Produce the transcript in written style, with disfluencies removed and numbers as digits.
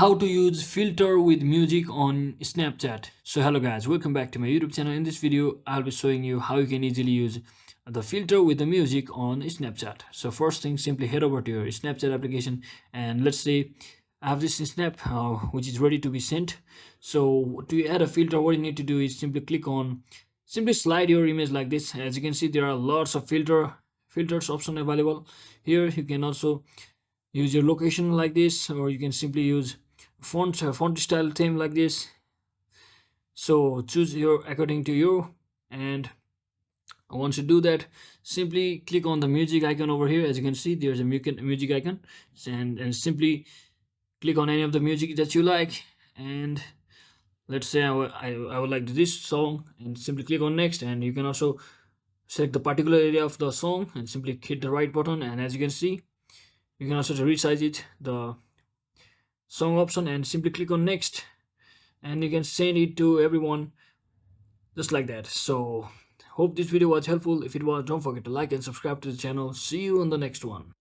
How to use filter with music on Snapchat. So hello guys, welcome back to my YouTube channel. In this video I'll be showing you how you can easily use the filter with the music on Snapchat. So first thing, simply head over to your Snapchat application, and let's say I have this snap which is ready to be sent. So to add a filter, what you need to do is simply slide your image like this. As you can see, there are lots of filters option available here. You can also use your location like this, or you can simply use font style theme like this. So choose your according to you, and once you do that, simply click on the music icon over here. As you can see, there's a music icon, and simply click on any of the music that you like. And let's say I would like this song, and simply click on next. And you can also select the particular area of the song and simply hit the right button. And as you can see, you can also resize it, the song option, and simply click on next, and you can send it to everyone just like that. So hope this video was helpful. If it was, don't forget to like and subscribe to the channel. See you on the next one.